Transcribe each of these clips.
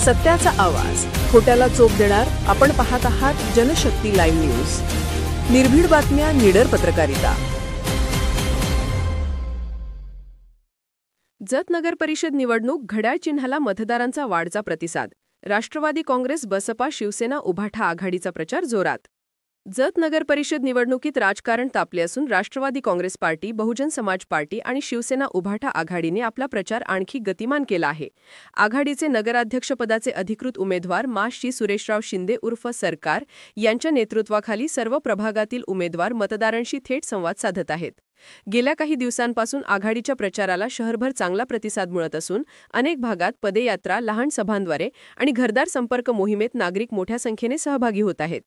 सत्याचा आवाज, खोट्याला चोप देणार. आपण पाहत आहात जनशक्ती लाईव्ह न्यूज. निर्भीड बातम्या, निडर पत्रकारिता. जत नगर परिषद निवडणूक, घड्याळ चिन्हाला मतदारांचा वाढता प्रतिसाद. राष्ट्रवादी काँग्रेस, बसपा, शिवसेना, उभाठा आघाडीचा प्रचार जोरात. जत नगर परिषद निवडणुकीत राजकारण तापले असून राष्ट्रवादी काँग्रेस पार्टी, बहुजन समाज पार्टी आणि शिवसेना उभाठा आघाडीने आपला प्रचार आणखी गतिमान केला आहे. आघाडीचे नगराध्यक्षपदाचे अधिकृत उमेदवार श्री सुरेशराव शिंदे उर्फ सरकार यांच्या नेतृत्वाखाली सर्व प्रभागातील उमेदवार मतदारांशी थेट संवाद साधत आहेत. गेल्या काही दिवसांपासून आघाडीच्या प्रचाराला शहरभर चांगला प्रतिसाद मिळत असून अनेक भागात पदयात्रा, लहान सभांद्वारे आणि घरदार संपर्क मोहिमेत नागरिक मोठ्या संख्येने सहभागी होत आहेत.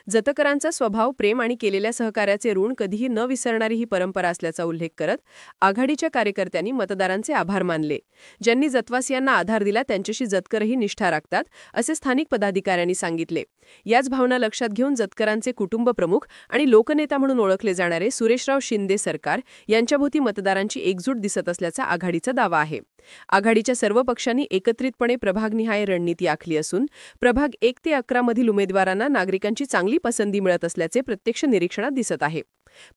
जतकरांचा स्वभाव, प्रेम आणि केलेल्या सहकार्याचे ऋण कधीही न विसरणारी ही परंपरा असल्याचा उल्लेख करत आघाडीच्या कार्यकर्त्यांनी मतदारांचे आभार मानले. ज्यांनी जतवासियांना आधार दिला त्यांच्याशी जतकरही निष्ठा राखतात, असे स्थानिक पदाधिकाऱ्यांनी सांगितले. याच भावना लक्षात घेऊन जतकरांचे कुटुंब प्रमुख आणि लोकनेता म्हणून ओळखले जाणारे सुरेशराव शिंदे सरकार यांच्याभोवती मतदारांची एकजूट दिसत असल्याचा आघाडीचा दावा आहे. आघाडीच्या सर्व पक्षांनी एकत्रितपणे प्रभागनिहाय रणनीती आखली असून प्रभाग 1 ते 11 मधील उमेदवारांना नागरिकांची चांगली पसंती मिळत असल्याचे प्रत्यक्ष निरीक्षणात दिसत आहे.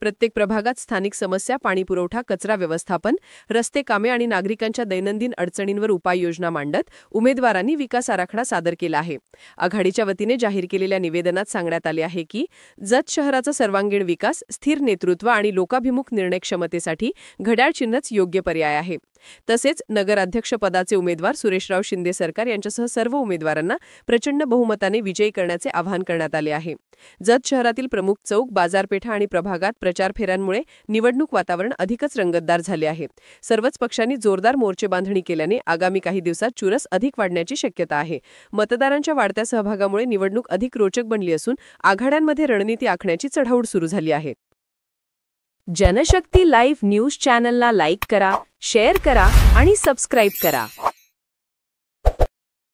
प्रत्येक प्रभागात स्थानिक समस्या, पाणीपुरवठा, कचरा व्यवस्थापन, रस्ते कामे आणि नागरिकांच्या दैनंदिन अडचणींवर उपाययोजना मांडत उमेदवारांनी विकास आराखडा सादर केला आहे. आघाडीच्या वतीने जाहीर केलेल्या निवेदनात सांगण्यात आले आहे की जत शहराचा सर्वांगीण विकास, स्थिर नेतृत्व आणि लोकाभिमुख निर्णय क्षमतेसाठी घड्याळ चिन्हच योग्य पर्याय आहे. तसेच नगराध्यक्षपदाचे उमेदवार सुरेशराव शिंदे सरकार यांच्यासह सर्व उमेदवारांना प्रचंड बहुमताने विजयी करण्याचे आवाहन करण्यात आले आहे. जत शहरातील प्रमुख चौक, बाजारपेठा आणि प्रभागात प्रचार फेऱ्यांमुळे निवडणूक वातावरण अधिकच रंगतदार झाले आहे. सर्वच पक्षांनी जोरदार मोर्चे बांधणी केल्याने आगामी काही दिवसात चुरस अधिक वाढण्याची शक्यता आहे. मतदारांच्या वाढत्या सहभागामुळे निवडणूक अधिक रोचक बनली असून आघाड्यांमध्ये रणनीती आखण्याची चढाओढ सुरू झाली आहे. जनशक्ती लाईव्ह न्यूज चॅनलला लाईक करा, शेअर करा आणि सबस्क्राईब करा.